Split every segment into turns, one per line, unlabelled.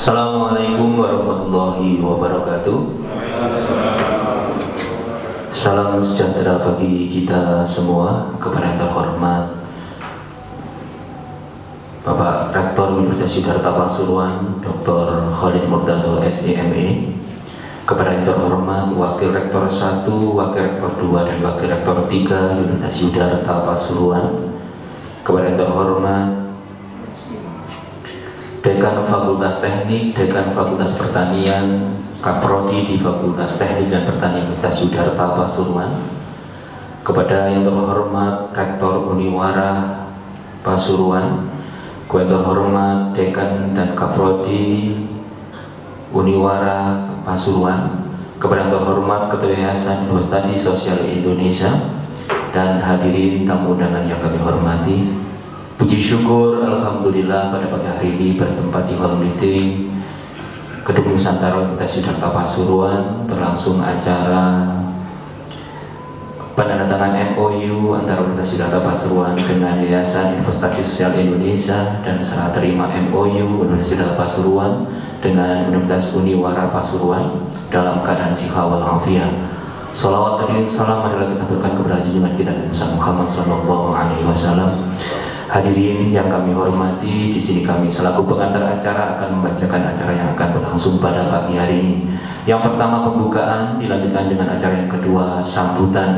Assalamualaikum warahmatullahi wabarakatuh. Salam sejahtera bagi kita semua. Kepada yang terhormat Bapak Rektor Universitas Siddhartha Pasuruan Dr. Khalid Murtado SEME, kepada yang terhormat Wakil Rektor 1, Wakil Rektor 2, dan Wakil Rektor 3 Universitas Siddhartha Pasuruan, kepada yang terhormat Dekan Fakultas Teknik, Dekan Fakultas Pertanian, Kaprodi di Fakultas Teknik dan Pertanian Universitas Siddhartha Pasuruan, kepada yang terhormat Rektor Uniwara Pasuruan, kepada yang terhormat Dekan dan Kaprodi Uniwara Pasuruan, kepada yang terhormat Ketua Yayasan Investasi Sosial Indonesia, dan hadirin tamu undangan yang kami hormati. Puji syukur, alhamdulillah, pada pagi hari ini bertempat di hall meeting Gedung Nusantara Universitas Siddhartha Pasuruan berlangsung acara penandatanganan MOU antara Universitas Siddhartha Pasuruan dengan Yayasan Investasi Sosial Indonesia dan serah terima MOU Universitas Siddhartha Pasuruan dengan Universitas Uniwara Pasuruan dalam keadaan siha wal afiyah. Salawat dan salam marilah kita aturkan kepada junjungan kita Nabi Muhammad SAW. Hadirin yang kami hormati, di sini kami selaku pengantar acara akan membacakan acara yang akan berlangsung pada pagi hari ini. Yang pertama pembukaan, dilanjutkan dengan acara yang kedua sambutan.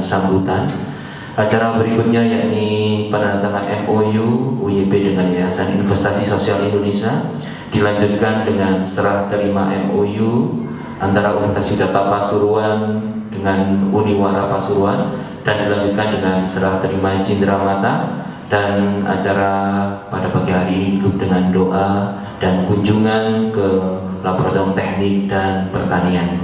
Acara berikutnya yakni penandatanganan MOU UYP dengan Yayasan Investasi Sosial Indonesia, dilanjutkan dengan serah terima MOU antara Universitas Siddhartha Pasuruan dengan Uniwara Pasuruan, dan dilanjutkan dengan serah terima Cindramata. Dan acara pada pagi hari ini ditutup dengan doa dan kunjungan ke Laboratorium Teknik dan Pertanian.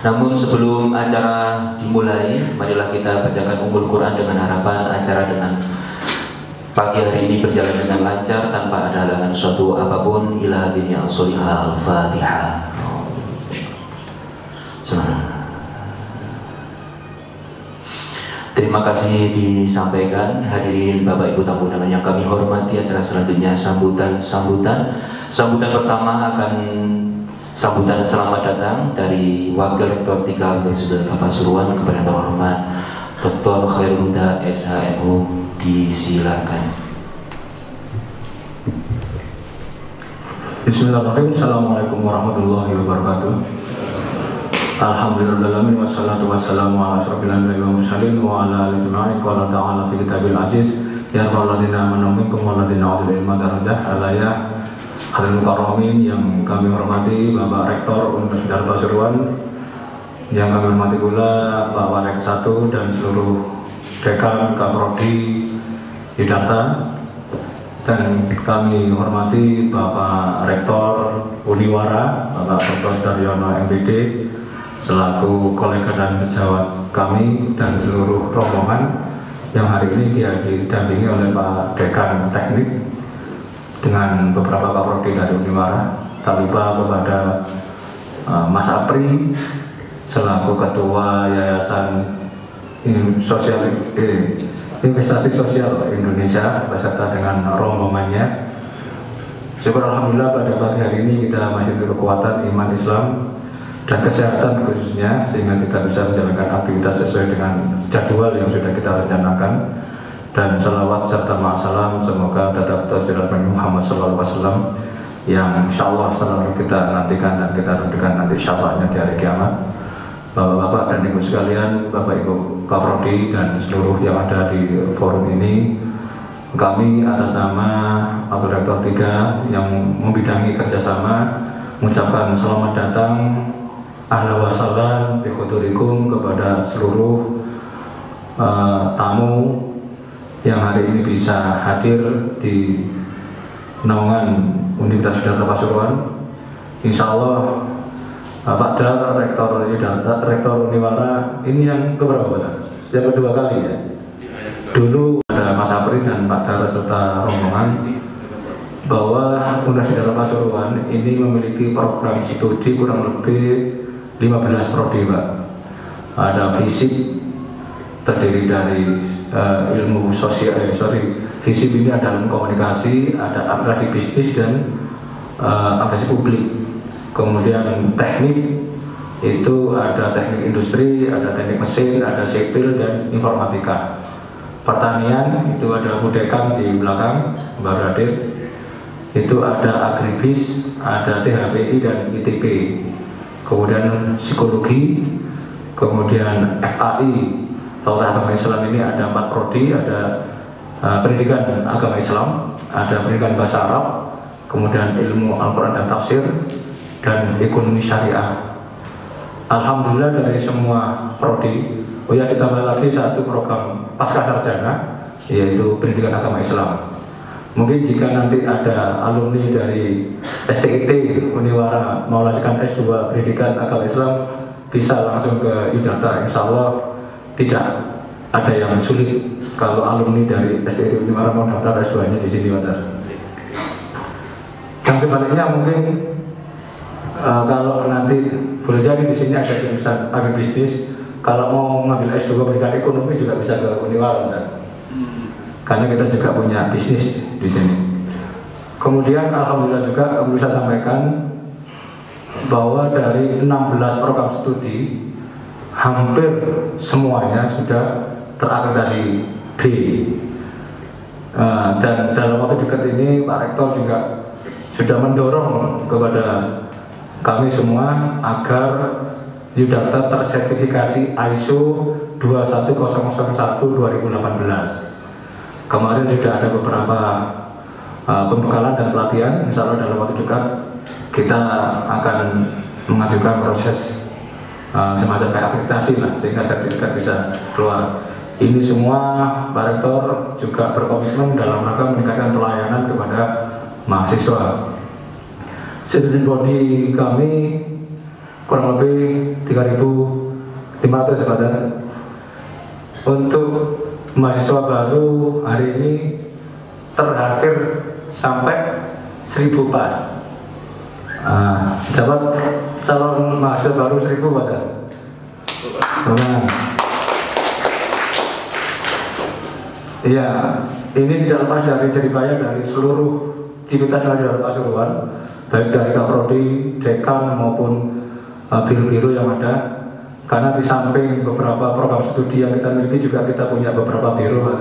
Namun sebelum acara dimulai, marilah kita bacakan Ummul Quran dengan harapan acara dengan pagi hari ini berjalan dengan lancar tanpa ada halangan suatu apapun. Ila hadirin al-solihah al-fatihah. Terima kasih disampaikan. Hadirin Bapak Ibu tamu undangan yang kami hormati, acara selanjutnya sambutan. Sambutan pertama akan sambutan selamat datang dari Wakil Rektor 3 Universitas Siddhartha Pasuruan, kepada yang terhormat Dr. Khairul Huda SHMU. Disilakan.
Bismillahirrahmanirrahim. Assalamualaikum warahmatullahi wabarakatuh. Alhamdulillahirrahmanirrahim. Wassalatu wassalamu ala asyrafil anbiya'i wal mursalin wa ala alihi ajma'in. Qala ta'ala fi kitabil aziz, ya ayyuhalladzina amanu minkum walladzina utul ilma darajat alayya. Hadirin mukarramin yang kami hormati Bapak Rektor Universitas Siddhartha Pasuruan, yang kami hormati pula Pak Warek 1 dan seluruh Dekan Kaprodi Siddhartha, dan kami hormati Bapak Rektor Uniwara, Bapak Dr. Daryono MPD, selaku kolega dan sejawat kami, dan seluruh rombongan yang hari ini didampingi oleh Pak Dekan Teknik dengan beberapa kaprodi dari Uniwara. Tak lupa kepada Mas Apri selaku Ketua Yayasan Investasi Sosial Indonesia beserta dengan rombongannya. Syukur alhamdulillah pada pagi hari ini kita masih berkekuatan iman Islam dan kesehatan khususnya, sehingga kita bisa menjalankan aktivitas sesuai dengan jadwal yang sudah kita rencanakan. Dan salawat serta ma'asalam semoga tetap terjalan Nabi Muhammad SAW yang insya Allah selalu kita nantikan dan kita rindukan nanti syafaatnya di hari kiamat. Bapak-bapak dan ibu sekalian, Bapak Ibu Kaprodi dan seluruh yang ada di forum ini, kami atas nama Wakil Rektor 3 yang membidangi kerjasama mengucapkan selamat datang, ahlan wa sahlan bi hudurikum kepada seluruh tamu yang hari ini bisa hadir di naungan Universitas Siddhartha Pasuruan. Insya Allah Pak Dar, Rektor Uniwara ini yang keberapa Pak? Yang kedua kali ya. Dulu ada Mas Apri dan Pak Dar serta rombongan, bahwa Universitas Siddhartha Pasuruan ini memiliki program studi kurang lebih 15 prodi Pak. Ada fisik terdiri dari ilmu sosial, fisik ini ada ilmu komunikasi, ada aplikasi bisnis dan akuntansi publik. Kemudian teknik itu ada teknik industri, ada teknik mesin, ada sipil dan informatika. Pertanian itu ada Budekam di belakang Mbak Radir. Itu ada agribis, ada THPI dan ITP. Kemudian psikologi, kemudian FAI, Fakultas Agama Islam ini ada 4 prodi, ada pendidikan agama Islam, ada pendidikan bahasa Arab, kemudian ilmu Al-Quran dan tafsir, dan ekonomi syariah. Alhamdulillah dari semua prodi, ya ditambah lagi satu program pasca sarjana, yaitu pendidikan agama Islam. Mungkin jika nanti ada alumni dari STIT Uniwara mau lanjutkan S2 pendidikan agama Islam, bisa langsung ke Yudharta. Insya Allah tidak ada yang sulit kalau alumni dari STIT Uniwara mau daftar S2-nya di sini, Pak. Yang sebaliknya mungkin kalau nanti boleh jadi di sini ada jurusan agribisnis, kalau mau ngambil S2 pendidikan ekonomi juga bisa ke Uniwara, Pak. Karena kita juga punya bisnis di sini. Kemudian alhamdulillah juga bisa sampaikan bahwa dari 16 program studi hampir semuanya sudah terakreditasi B. Dan dalam waktu dekat ini Pak Rektor juga sudah mendorong kepada kami semua agar Yudharta tersertifikasi ISO 21001-2018. Kemarin sudah ada beberapa pembekalan dan pelatihan. Insya Allah dalam waktu dekat kita akan mengajukan proses semacam akreditasi lah, sehingga sertifikat bisa keluar. Ini semua Pak Rektor juga berkomitmen dalam rangka meningkatkan pelayanan kepada mahasiswa. Student body kami kurang lebih 3.500 sebentar. Untuk mahasiswa baru hari ini terakhir sampai 1.000 pas. Dapat calon mahasiswa baru 1.000 Pak. Iya, ini tidak lepas dari jeripaya dari seluruh civitas yang ada di Pasuruan, baik dari Kaprodi, Dekan maupun biru-biru yang ada. Karena di samping beberapa program studi yang kita miliki juga kita punya beberapa biro,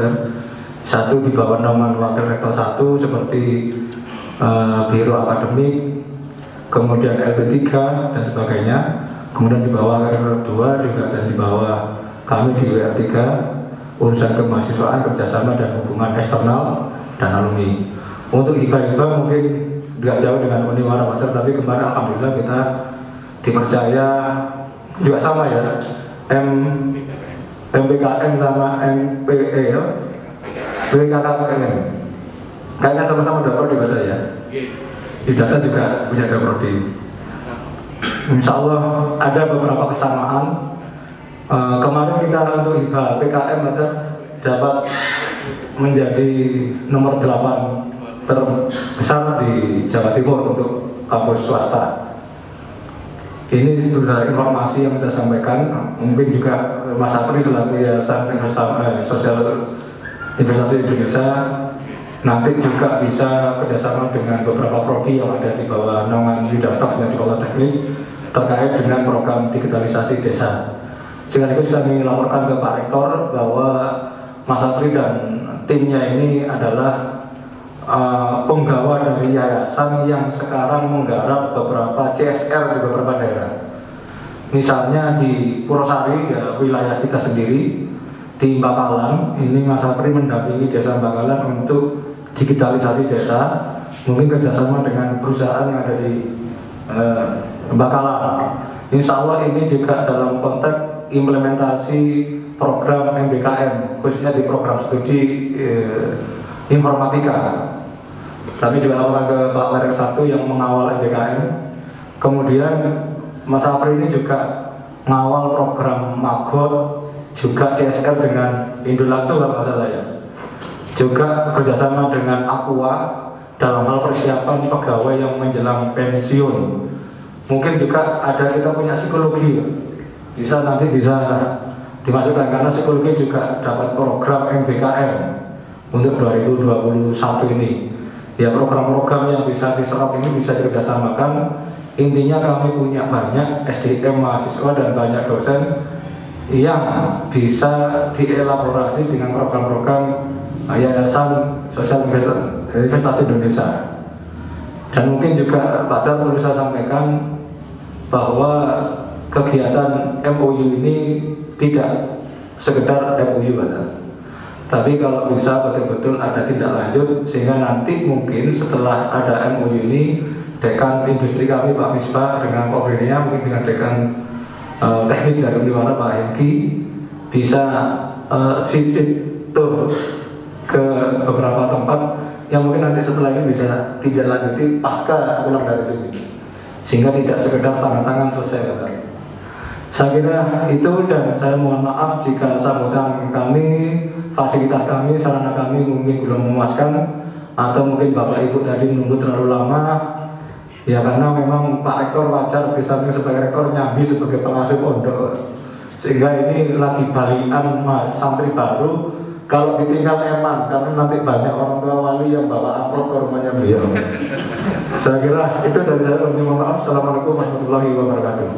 satu di bawah naungan Wakil Rektor 1 seperti Biro Akademik, kemudian LP3 dan sebagainya, kemudian di bawah Rektor 2 juga, dan di bawah kami di WR3 urusan kemahasiswaan, kerjasama dan hubungan eksternal dan alumni. Untuk hibah-hibah mungkin nggak jauh dengan Uniwara, tapi kemarin alhamdulillah kita dipercaya juga sama ya, MPKM sama MPE ya, PKKM. Kayaknya sama-sama ada prodi data ya. Di data juga punya ada prodi. Insya Allah ada beberapa kesamaan. Kemarin kita untuk hibah PKM dapat menjadi nomor 8 terbesar di Jawa Timur untuk kampus swasta. Ini sudah informasi yang kita sampaikan. Mungkin juga Mas Apri selaku Yayasan Investasi Indonesia nanti juga bisa kerjasama dengan beberapa prodi yang ada di bawah naungan Yudharta dan di bawah teknik terkait dengan program digitalisasi desa. Sekaligus kami laporkan ke Pak Rektor bahwa Mas Apri dan timnya ini adalah penggawa dari yayasan yang sekarang menggarap beberapa CSR di beberapa daerah. Misalnya di Purwosari, ya, wilayah kita sendiri, di Bakalan, ini Mas Apri mendampingi desa Bakalan untuk digitalisasi desa, mungkin kerjasama dengan perusahaan yang ada di Bakalan. Insya Allah ini juga dalam konteks implementasi program MBKM, khususnya di program studi informatika. Kami juga laporan ke Pak Merek 1 yang mengawal MBKM. Kemudian Mas Apri ini juga mengawal program Magot, juga CSR dengan Indolatu kalau nggak salah ya. Juga kerjasama dengan Aqua dalam hal persiapan pegawai yang menjelang pensiun. Mungkin juga ada kita punya psikologi, nanti bisa dimasukkan karena psikologi juga dapat program MBKM untuk 2021 ini. ya program-program yang bisa diserap ini bisa dikerjasamakan. Intinya kami punya banyak SDM mahasiswa dan banyak dosen yang bisa dielaborasi dengan program-program Yayasan Sosial Investasi Indonesia. Dan mungkin juga Pak Dar perlu saya sampaikan bahwa kegiatan MOU ini tidak sekedar MOU, Pak Dar. Tapi kalau bisa betul-betul ada tindak lanjut, sehingga nanti mungkin setelah ada MOU ini, dekan industri kami Pak Misbah dengan koordinatnya, mungkin dengan dekan teknik dari Uniwara Pak Hengki, bisa visit tour ke beberapa tempat yang mungkin nanti setelah ini bisa tidak lanjuti pasca pulang dari sini, sehingga tidak sekedar tanda tangan selesai, Pak. Saya kira itu, dan saya mohon maaf jika sambutan kami, fasilitas kami, sarana kami mungkin belum memuaskan, atau mungkin Bapak Ibu tadi menunggu terlalu lama. Ya karena memang Pak Rektor wajar di samping sebagai rektor nyambi sebagai pengasuh pondok, sehingga ini lagi balikan santri baru. Kalau ditinggal eman, karena nanti banyak orang tua wali yang bawa amplop ke rumahnya beliau. Saya kira itu dari saya. Mohon maaf. Assalamualaikum warahmatullahi wabarakatuh.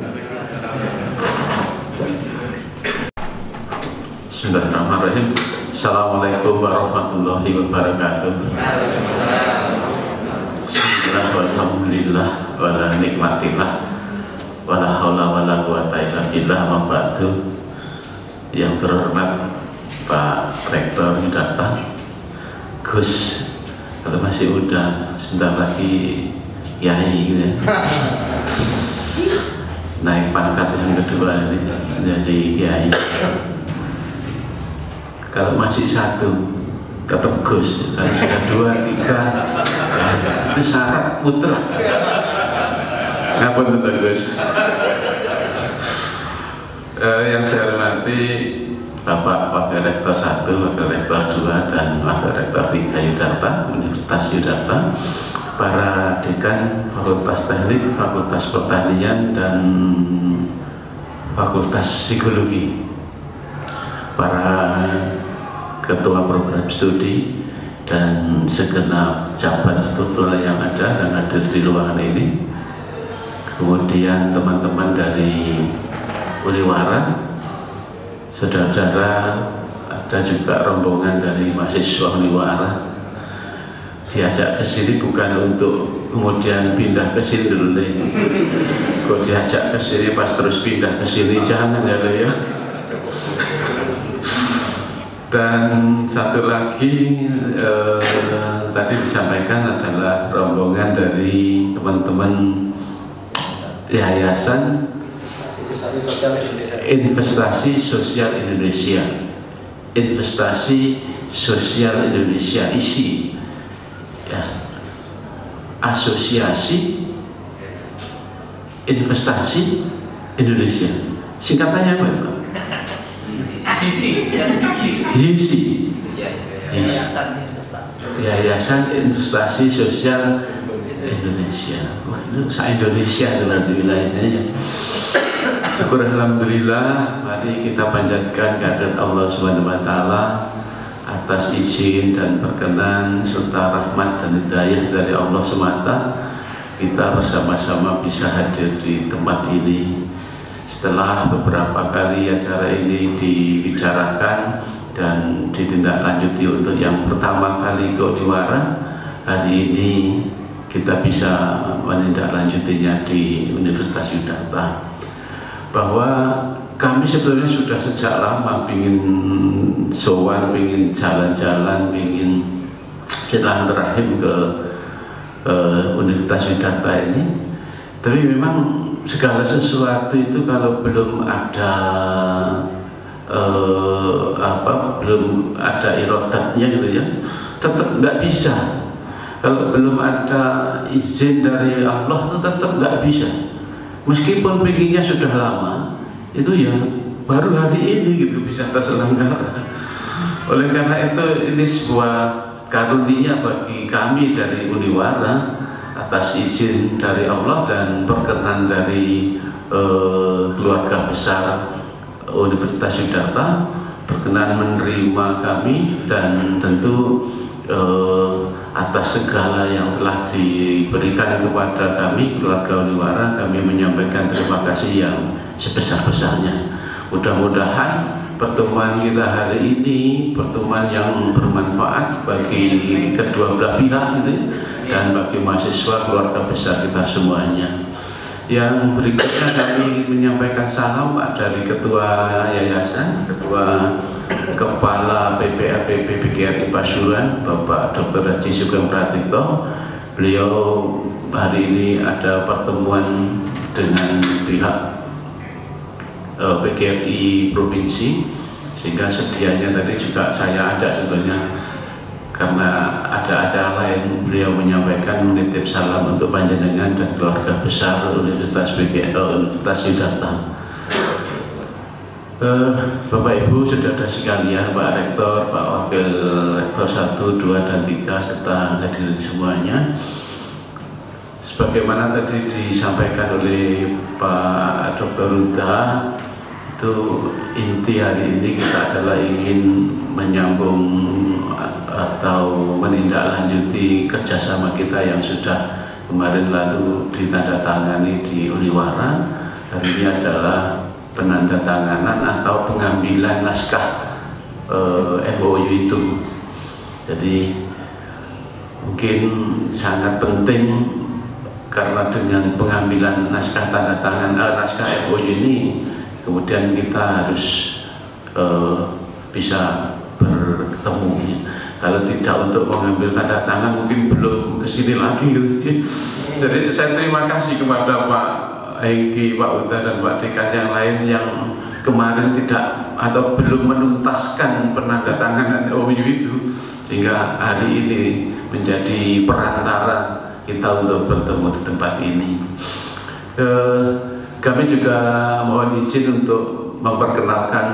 Bismillahirrahmanirrahim. Assalamualaikum warahmatullahi wabarakatuh. Alhamdulillah wala nikmatillah wala haula wala quwata illa billah. Mabadu. Yang terhormat Pak Rektor Yudharta, Gus, kalau masih muda, sebentar lagi Yai gitu ya. Naik pangkat yang kedua ini menjadi Yai. Kalau masih satu tetap Gus, kalau sudah 2, 3 itu syarat putra. Ngapun tentang Gus. Yang saya hormati Bapak Wakil Rektor 1, Wakil Rektor 2, dan Wakil Rektor 3 Yudharta, Universitas Yudharta, para dekan Fakultas Teknik, Fakultas Pertanian, dan Fakultas Psikologi, para ketua program studi, dan segenap jabat struktural yang ada dan hadir di ruangan ini. Kemudian teman-teman dari Uniwara, saudara-saudara, ada juga rombongan dari mahasiswa Uniwara. Diajak ke sini bukan untuk kemudian pindah ke sini dulu nih. Kok diajak ke sini pas terus pindah ke sini, jangan ya. Dan satu lagi tadi disampaikan adalah rombongan dari teman-teman Yayasan Investasi Sosial Indonesia, Investasi Sosial Indonesia, ISI, ya, Asosiasi Investasi Indonesia. Singkatannya apa, Pak? ISI, Yayasan Investasi Sosial Indonesia. Wah, itu se-Indonesia di wilayahnya ya. Syukur alhamdulillah, mari kita panjatkan kehadirat Allah Subhanahu wa taala atas izin dan perkenan serta rahmat dan hidayah dari Allah semata, kita bersama-sama bisa hadir di tempat ini. Setelah beberapa kali acara ini dibicarakan dan ditindaklanjuti untuk yang pertama kali ke Uniwara, hari ini kita bisa menindaklanjutinya di Universitas Yudharta. Bahwa kami sebenarnya sudah sejak lama ingin sowan, ingin jalan-jalan, ingin silaturahim ke Universitas Yudharta ini. Tapi memang segala sesuatu itu kalau belum ada belum ada irodatnya gitu ya, tetap nggak bisa. Kalau belum ada izin dari Allah itu tetap nggak bisa. Meskipun pengennya sudah lama, itu ya baru hari ini gitu bisa terselenggara. Oleh karena itu ini sebuah karunia bagi kami dari Uniwara atas izin dari Allah dan perkenan dari keluarga besar Universitas Yudharta berkenan menerima kami, dan tentu atas segala yang telah diberikan kepada kami keluarga Uniwara. Kami menyampaikan terima kasih yang sebesar-besarnya. Mudah-mudahan pertemuan kita hari ini pertemuan yang bermanfaat bagi kedua belah pihak ini dan bagi mahasiswa keluarga besar kita semuanya. Yang berikutnya kami ingin menyampaikan salam dari Ketua Yayasan, Ketua Kepala PPAPP PGRI Pasuruan, Bapak Dr. Haji Sugeng Pratikto. Beliau hari ini ada pertemuan dengan pihak PGRI Provinsi, sehingga sedianya tadi juga saya ajak sebenarnya karena ada acara lain, beliau menyampaikan menitip salam untuk panjenengan dan keluarga besar Universitas Universitas Siddhartha. Bapak Ibu saudara sekalian, Pak Rektor, Pak Wakil Rektor 1, 2, dan 3 serta hadirin semuanya, sebagaimana tadi disampaikan oleh Pak Dr. Huda, itu inti hari ini kita adalah ingin menyambung atau menindaklanjuti kerjasama kita yang sudah kemarin lalu ditandatangani di Uniwara. Hari ini adalah penandatanganan atau pengambilan naskah MOU itu. Jadi mungkin sangat penting karena dengan pengambilan naskah tanda tangan naskah MOU ini kemudian kita harus bisa bertemu. Kalau tidak untuk mengambil tanda tangan mungkin belum kesini lagi gitu. Jadi saya terima kasih kepada Pak Hengki, Pak Uta, dan Pak Dekan yang lain yang kemarin tidak atau belum menuntaskan penandatanganan MOU itu, sehingga hari ini menjadi perantara kita untuk bertemu di tempat ini. Kami juga mohon izin untuk memperkenalkan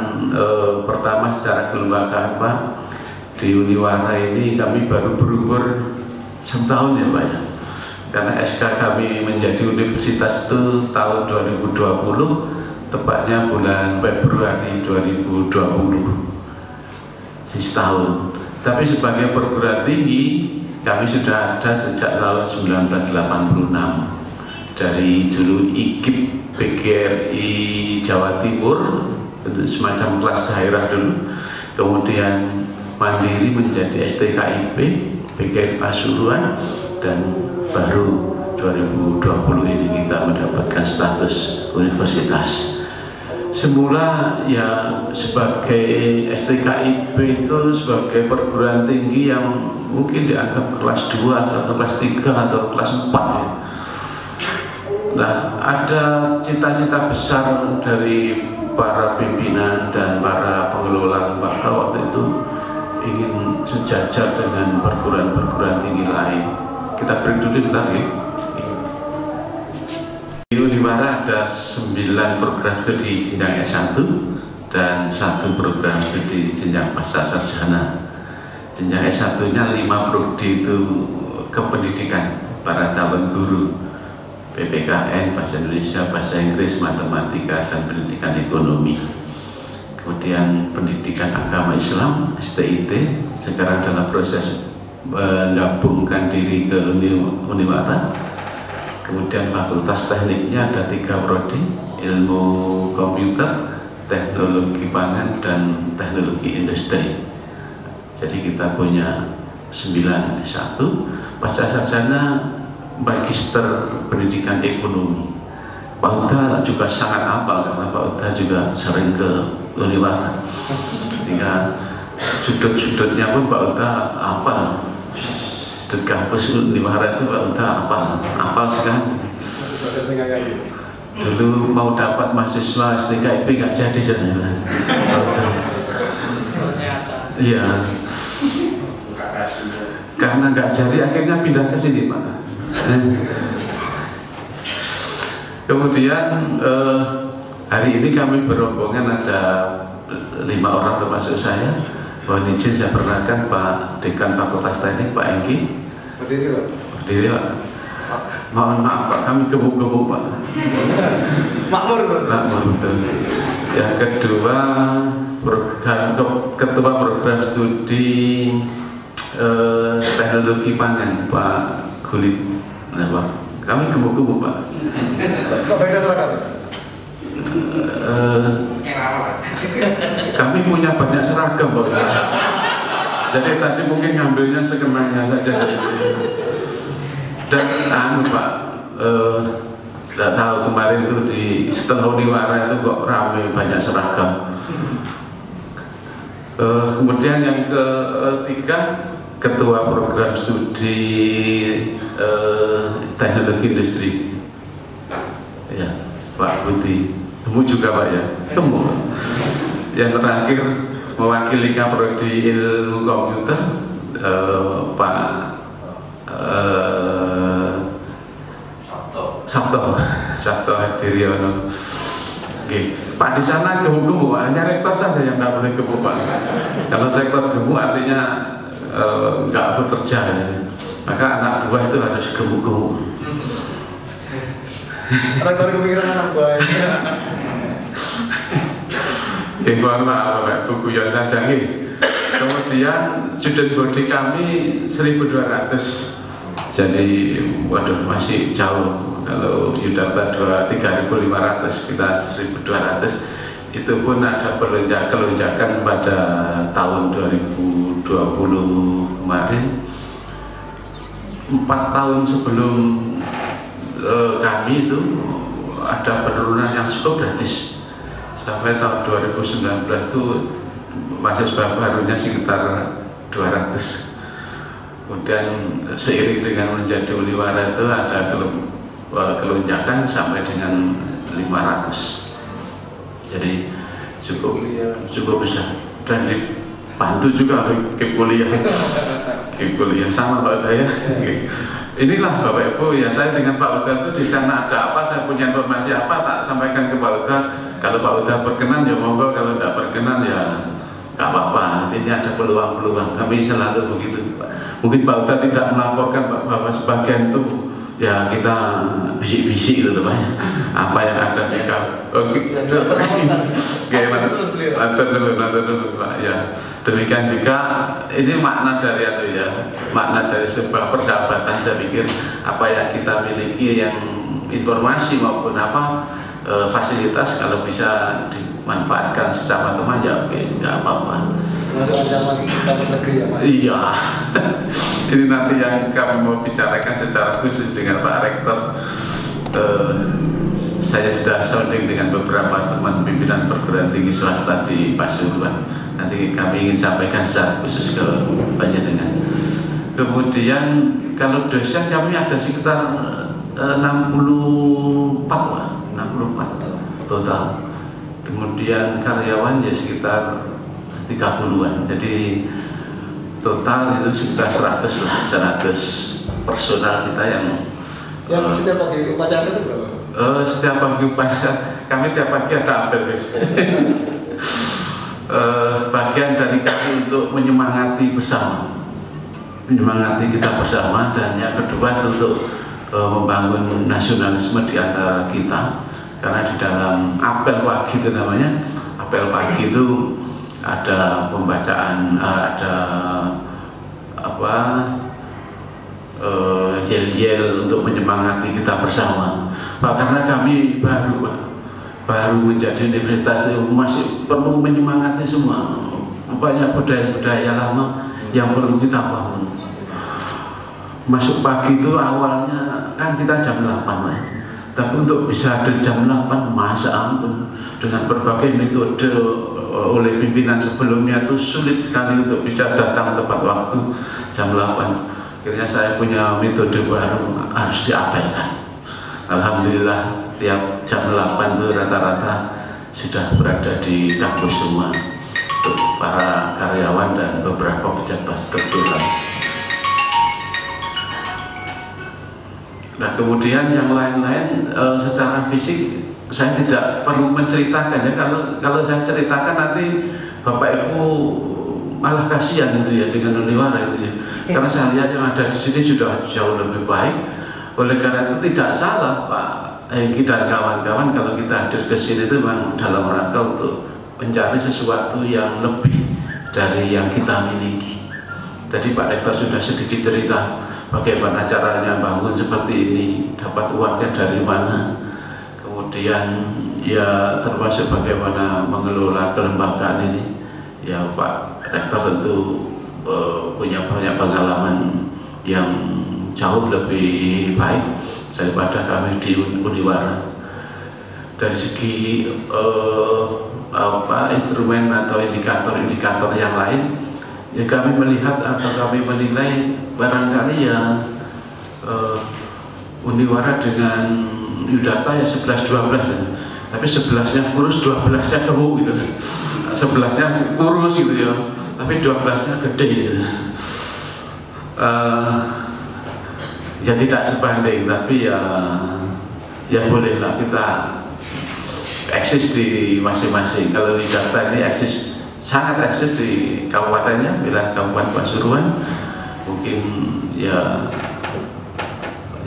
pertama secara kelembagaan, Pak. Di Uniwara ini kami baru berumur setahun ya, Pak ya. Karena SK kami menjadi universitas itu tahun 2020, tepatnya bulan Februari 2020. Setahun. Tapi sebagai perguruan tinggi kami sudah ada sejak tahun 1986. Dari dulu IKIP PGRI Jawa Timur, itu semacam kelas daerah dulu, kemudian mandiri menjadi STKIP PGRI Pasuruan, dan baru 2020 ini kita mendapatkan status universitas. Semula ya sebagai STKIP itu sebagai perguruan tinggi yang mungkin dianggap kelas 2 atau kelas 3 atau kelas 4 ya. Nah, ada cita-cita besar dari para pimpinan dan para pengelola lembaga waktu itu ingin sejajar dengan perguruan-perguruan tinggi lain. Kita break dulu bentar ya. Di Uniwara ada 9 program studi jenjang S1 dan 1 program studi jenjang pasca sarjana. Jenjang S1-nya 5 prodi itu kependidikan para calon guru, PPKN, Bahasa Indonesia, Bahasa Inggris, Matematika, dan Pendidikan Ekonomi. Kemudian Pendidikan Agama Islam, STIT, sekarang dalam proses menggabungkan diri ke Uniwara. Kemudian Fakultas Tekniknya ada 3 prodi, Ilmu Komputer, Teknologi Pangan, dan Teknologi Industri. Jadi kita punya 9 S1, pasca sarjana Magister Pendidikan Ekonomi. Pak Uta juga sangat hafal karena Pak Uta juga sering ke Uniwara. Sehingga sudut-sudutnya pun Pak Uta hafal. Sudut kampus Uniwara itu Pak Uta hafal sekali. Dulu mau dapat mahasiswa STKIP nggak jadi sebenarnya. Iya. Karena nggak jadi akhirnya pindah ke sini, Pak. Kemudian hari ini kami berombongan ada 5 orang termasuk saya. Mohon izin saya perkenalkan Pak Dekan Fakultas Teknik, Pak Engki. Berdiri, Pak. Berdiri, Pak. Mohon maaf, Pak, kami gemuk-gemuk, Pak.
Makmur, Pak.
Makmur, betul. Yang kedua, Ketua Program Studi teknologi pangan Pak Kulit. Nah, Pak, kami gemuk-gemuk Pak.
Kok beda seragam?
Kami punya banyak seragam Pak. Jadi tadi mungkin ngambilnya sekenanya saja. Dan Pak, tidak tahu kemarin itu di Setelah Uniwara itu kok ramai banyak seragam. Kemudian yang ketiga, Ketua Program Studi Teknologi Industri, ya Pak Putih. Kamu juga Pak ya? Kamu. Yang terakhir mewakili Kaprodi Ilmu Komputer, Pak Sabto Diryono. Pak di sana gemuk-gemuk, hanya rektor saja yang nggak boleh gemuk Pak. Kalau rektor gemuk artinya nggak bekerja, ya. Maka anak buah itu harus gemuk-gemuk.
Rektor kepikiran anak buah.
Mohon maaf Pak, buku yang saja. Kemudian student body kami 1.200. Jadi waduh masih jauh. Kalau Yudapa 3.500, kita 1.200. Itu pun ada kelonjakan pada tahun 2020 kemarin. 4 tahun sebelum kami itu ada penurunan yang cukup gratis. Sampai tahun 2019 itu mahasiswa barunya sekitar 200. Kemudian seiring dengan menjadi Uniwara itu ada kelonjakan sampai dengan 500. Jadi cukup besar dan dibantu juga oleh kuliah sama Pak Uda ya. Inilah Bapak Ibu ya, saya dengan Pak Uda itu di sana ada apa, saya punya informasi apa tak sampaikan ke Pak Uda. Kalau Pak Uda berkenan ya monggo, kalau tidak berkenan ya nggak apa-apa. Ini ada peluang-peluang. Kami selalu begitu. Mungkin Pak Uda tidak melaporkan Bapak sebagian itu ya kita bisik-bisik gitu Pak. Apa yang ada di dulu Pak ya. Demikian juga ini makna dari makna dari sebuah persahabatan. Saya pikir apa yang kita miliki yang informasi maupun apa fasilitas kalau bisa dimanfaatkan secara teman ya oke, nggak apa-apa.
Masuk ancaman kampus negeri ya Pak?
Iya. Ini nanti yang kami mau bicarakan secara khusus dengan Pak Rektor. Saya sudah sounding dengan beberapa teman pimpinan perguruan tinggi swasta di Pasuruan. Nanti kami ingin sampaikan secara khusus ke Panjenengan. Kemudian kalau dosen kami ada sekitar 64 total. Kemudian karyawan ya sekitar 30-an. Jadi total itu sekitar 100 personal kita yang
setiap pagi upacara itu berapa?
Setiap pagi upacara kami tiap pagi ada apel guys. Bagian dari kami untuk menyemangati bersama, menyemangati kita bersama, dan yang kedua untuk membangun nasionalisme di antara kita. Karena di dalam apel pagi itu namanya, apel pagi itu ada pembacaan, ada apa, yel-yel untuk menyemangati kita bersama Pak. Karena kami baru menjadi universitas itu masih perlu menyemangati semua. Banyak budaya-budaya lama yang perlu kita bangun. Masuk pagi itu awalnya kan kita jam 8 ya. Tapi untuk bisa hadir jam 8, masa ampun, dengan berbagai metode oleh pimpinan sebelumnya itu sulit sekali untuk bisa datang tepat waktu jam 8. Akhirnya saya punya metode baru, harus diapelkan. Alhamdulillah tiap jam 8 itu rata-rata sudah berada di kampus semua untuk para karyawan dan beberapa pejabat struktural. Nah kemudian yang lain-lain secara fisik saya tidak perlu menceritakan ya. Kalau saya ceritakan nanti Bapak Ibu malah kasihan itu ya dengan Uniwara itu ya. Karena saya lihat yang ada di sini sudah jauh lebih baik. Oleh karena itu tidak salah Pak Hengki dan kawan-kawan kalau kita hadir ke sini itu memang dalam rangka untuk mencari sesuatu yang lebih dari yang kita miliki. Tadi Pak Rektor sudah sedikit cerita bagaimana caranya bangun seperti ini, dapat uangnya dari mana, kemudian ya termasuk bagaimana mengelola kelembagaan ini. Ya Pak Rektor tentu punya banyak pengalaman yang jauh lebih baik daripada kami di Uniwara. Dari segi instrumen atau indikator-indikator yang lain, ya kami melihat atau kami menilai barangkali ya Uniwara dengan Yudharta ya 11-12 ya. Tapi 11-nya kurus, 12-nya gemuk gitu. 11-nya kurus gitu ya, tapi 12-nya gede gitu. Ya tidak sebanding, tapi ya bolehlah kita eksis di masing-masing. Kalau Yudharta ini sangat eksis di kabupatennya, bila Kabupaten Pasuruan, mungkin ya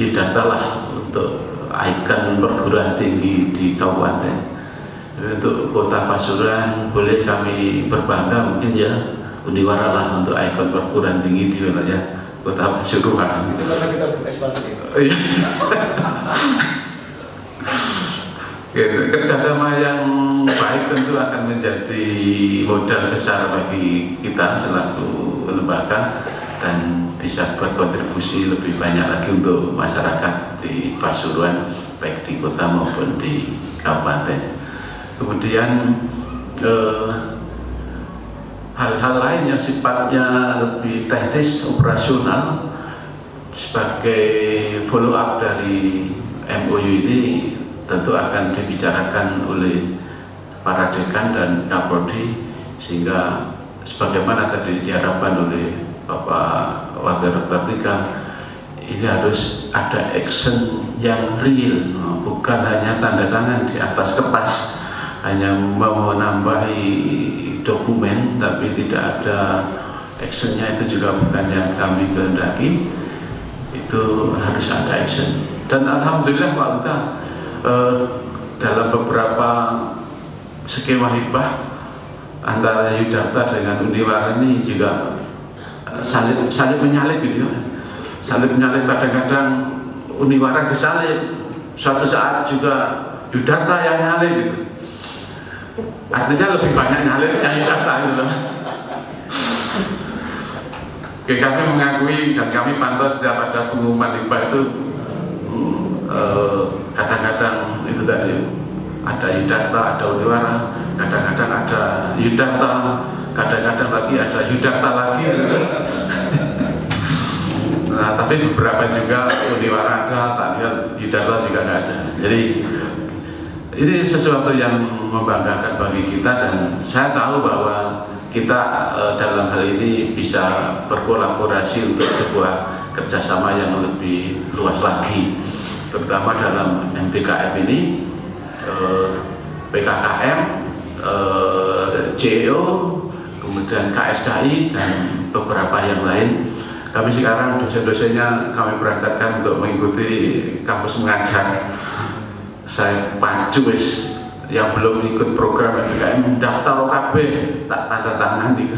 Yudharta lah untuk ikon perguruan tinggi di kabupaten. Untuk Kota Pasuruan boleh kami berbangga, mungkin ya Uniwara lah untuk ikon perguruan tinggi di wilayah Kota Pasuruan.
Itu karena kita ekspansi.
Kerjasama yang baik tentu akan menjadi modal besar bagi kita selaku lembaga dan bisa berkontribusi lebih banyak lagi untuk masyarakat di Pasuruan, baik di kota maupun di kabupaten. Kemudian hal-hal lain yang sifatnya lebih teknis operasional sebagai follow up dari MOU ini tentu akan dibicarakan oleh para dekan dan Kapolri, sehingga sebagaimana tadi diharapkan oleh Bapak Wakil Rektor 3, ini harus ada action yang real, bukan hanya tanda tangan di atas kertas, hanya mau menambahi dokumen tapi tidak ada actionnya. Itu juga bukan yang kami kehendaki. Itu harus ada action. Dan alhamdulillah Pak Uta, dalam beberapa skema hibah antara Yudharta dengan Uniwara ini juga salib menyalip gitu ya. Salib menyalip, kadang-kadang Uniwara disalib, suatu saat juga Yudharta yang nyalip gitu. Artinya lebih banyak nyalipnya Yudharta gitu loh. Oke, kami mengakui dan kami pantau setiap ada pengumuman hibah itu kadang-kadang itu tadi ada Yudharta, ada Uniwara, kadang-kadang ada Yudharta, kadang-kadang lagi ada Yudharta lagi. Nah, tapi beberapa juga Uniwara ada, tak lihat Yudharta juga nggak ada. Jadi ini sesuatu yang membanggakan bagi kita, dan saya tahu bahwa kita dalam hal ini bisa berkolaborasi untuk sebuah kerjasama yang lebih luas lagi, terutama dalam MPKM ini, PKKM, CEO, kemudian KSKI, dan beberapa yang lain. Kami sekarang dosen-dosennya kami berangkatkan untuk mengikuti kampus mengajar. Saya pacu yang belum ikut program MPKM daftar OKB, tak tanda tangan gitu.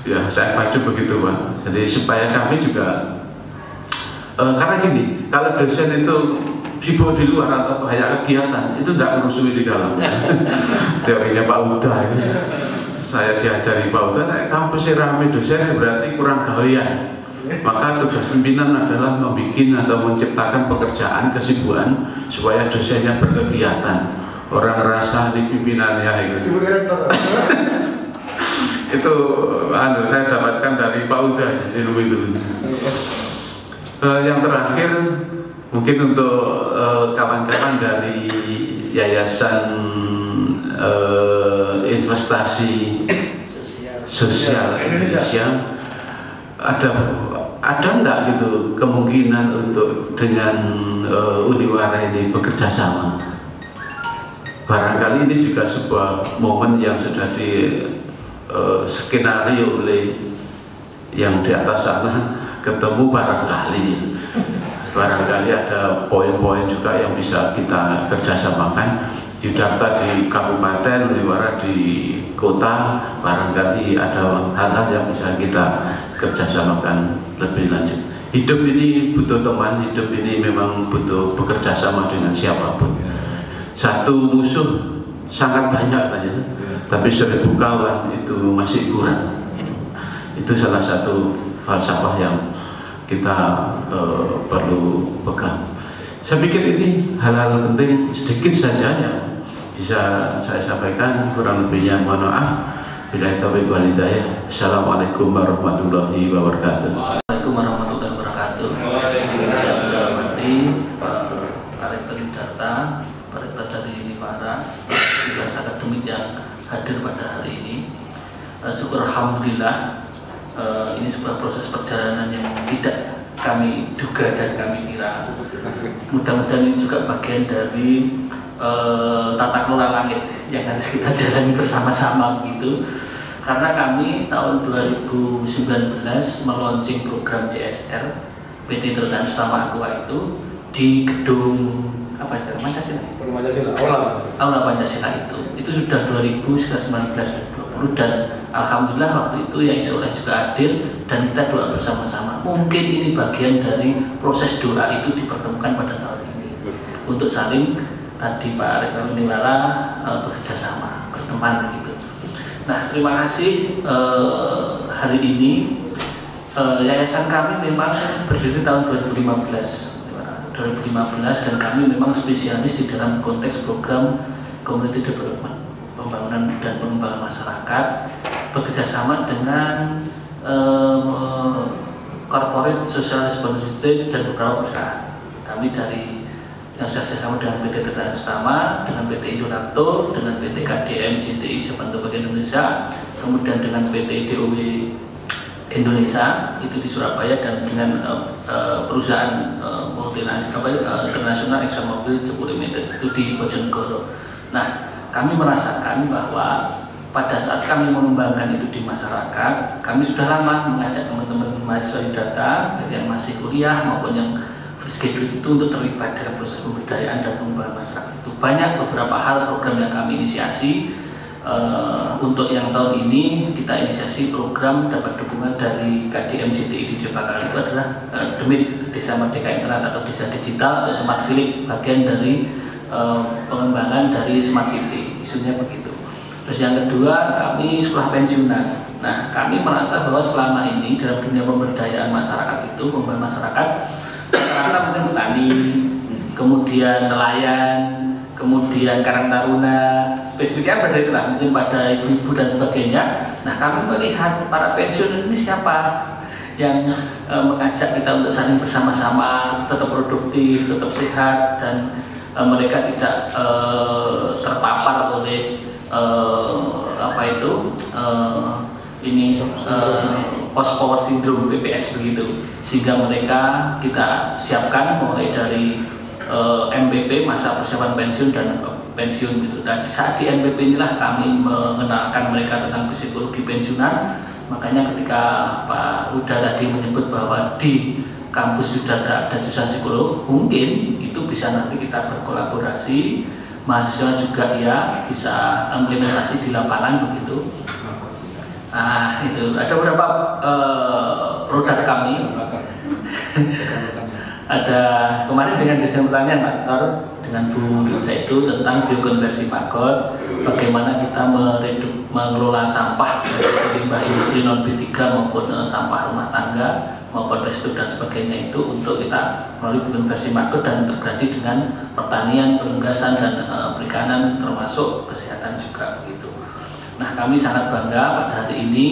Ya, saya pacu begitu Pak. Jadi supaya kami juga karena gini, kalau dosen itu sibuk di luar atau banyak kegiatan, itu tidak merusui di dalam. Teorinya Pak Uda ini. Saya diajari Pak Uda, kampusnya ramai dosen berarti kurang gawean. Maka tugas pimpinan adalah membuat atau menciptakan pekerjaan, kesibukan supaya dosennya berkegiatan. Orang rasa di pimpinannya itu. Itu saya dapatkan dari Pak Uda ilmu itu. Yang terakhir mungkin untuk kawan-kawan dari Yayasan Investasi Sosial Indonesia, ada enggak gitu kemungkinan untuk dengan Uniwara ini bekerja sama? Barangkali ini juga sebuah momen yang sudah di skenario oleh yang di atas sana, ketemu barangkali ada poin-poin juga yang bisa kita kerjasamakan. Yudharta di kabupaten, Uniwara di kota, barangkali ada hal-hal yang bisa kita kerjasamakan lebih lanjut. Hidup ini butuh teman, hidup ini memang butuh bekerja sama dengan siapapun. Satu musuh sangat banyak banyak, tapi 1000 kawan itu masih kurang. Itu salah satu falsafah yang kita perlu pegang. Saya pikir ini hal-hal penting sedikit saja yang bisa saya sampaikan, kurang lebihnya mohon maaf. Billahi taufiq wal hidayah. Assalamualaikum warahmatullahi wabarakatuh.
Assalamualaikum warahmatullahi wabarakatuh. Saya hormati Pak Rektor Yudharta, Pak Rektor dari Univara, tugas akademik yang hadir pada hari ini. Syukur alhamdulillah, ini sebuah proses perjalanan yang tidak kami duga dan kami kira. Mudah-mudahan ini juga bagian dari tata kelola langit yang harus kita jalani bersama-sama begitu. Karena kami tahun 2019 meluncing program CSR PT Terutama Utama Aqua itu di gedung apa itu Pancasila? Aula Pancasila itu sudah 2019-2020 dan alhamdulillah waktu itu ya Isoleh juga hadir dan kita doa bersama-sama. Mungkin ini bagian dari proses doa itu dipertemukan pada tahun ini untuk saling tadi Pak Rektor Univara bekerja sama, berteman gitu. Nah, terima kasih hari ini yayasan kami memang berdiri tahun 2015 dan kami memang spesialis di dalam konteks program community development, pembangunan dan pengembangan masyarakat, bekerjasama dengan corporate social responsibility dan beberapa perusahaan. Kami dari yang sudah bersama dengan PT Terutama Utama, dengan PT Indolakto, dengan PT KDM JTI Japan Tobak Indonesia, kemudian dengan PT DOW Indonesia itu di Surabaya dan dengan perusahaan multinasional internasional ExxonMobil Cepu Limited itu di Bojonegoro. Nah, kami merasakan bahwa pada saat kami mengembangkan itu di masyarakat, kami sudah lama mengajak teman-teman mahasiswa Yudharta yang masih kuliah maupun yang schedule itu untuk terlibat dalam proses pemberdayaan dan pengembangan masyarakat itu. Banyak beberapa hal program yang kami inisiasi. Untuk yang tahun ini kita inisiasi program dapat dukungan dari KDM JTI di Jakarta itu adalah DEMIT, Desa Merdeka Internet atau Desa Digital atau Smart Village, bagian dari pengembangan dari Smart City, isunya begitu. Terus yang kedua, kami sekolah pensiunan. Nah, kami merasa bahwa selama ini dalam dunia pemberdayaan masyarakat itu, pengembangan masyarakat, karena mungkin petani, kemudian nelayan, kemudian Karang Taruna, spesifiknya pada itulah, mungkin pada ibu-ibu dan sebagainya. Nah, kami melihat para pensiun ini siapa yang mengajak kita untuk saling bersama-sama, tetap produktif, tetap sehat, dan mereka tidak terpapar oleh post power syndrome PPS begitu, sehingga mereka kita siapkan mulai dari MPP masa persiapan pensiun dan pensiun gitu. Dan saat di MPP inilah kami mengenalkan mereka tentang psikologi pensiunan. Makanya ketika Pak Huda tadi menyebut bahwa di kampus Yudharta ada jurusan psikolog, mungkin itu bisa nanti kita berkolaborasi, mahasiswa juga ya bisa implementasi di lapangan begitu. Nah, itu ada beberapa produk kami. Ada kemarin dengan desain pertanyaan Pak Tor dengan Bu Rita itu tentang biokonversi pagot, bagaimana kita mengelola sampah dari limbah industri non B3 maupun sampah rumah tangga maupun restu dan sebagainya itu untuk kita melalui biokonversi pagot dan integrasi dengan pertanian, penugasan dan perikanan termasuk kesehatan juga begitu. Nah, kami sangat bangga pada hari ini.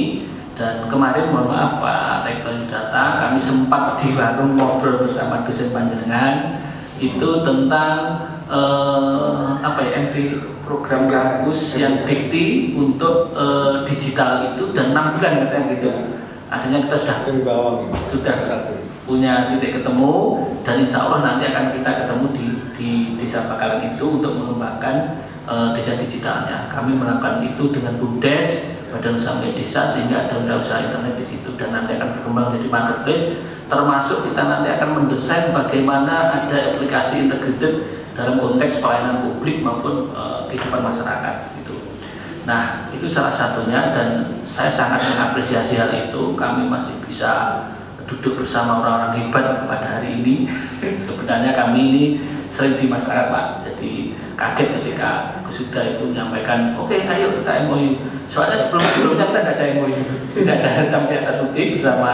Dan kemarin mohon maaf Pak Rektor Yudharta, kami sempat di warung ngobrol bersama dosen panjenengan itu tentang MD program kampus yang dikti untuk digital itu dan 6 bulan katanya gitu. Akhirnya kita sudah punya titik ketemu dan insya Allah nanti akan kita ketemu di Desa Bakalan itu untuk mengembangkan desa digitalnya. Kami melakukan itu dengan BUMDes, Badan Usaha Milik Desa, sehingga ada usaha internet di situ dan nanti akan berkembang jadi marketplace. Termasuk kita nanti akan mendesain bagaimana ada aplikasi integrated dalam konteks pelayanan publik maupun kehidupan masyarakat. Gitu. Nah, itu salah satunya dan saya sangat mengapresiasi hal itu. Kami masih bisa duduk bersama orang-orang hebat pada hari ini. Sebenarnya kami ini sering di masyarakat, Pak. Jadi kaget ketika Gus Huda itu menyampaikan, oke, ayo kita MOU. Soalnya sebelumnya kita tidak ada MOU, tidak ada hitam di atas putih bersama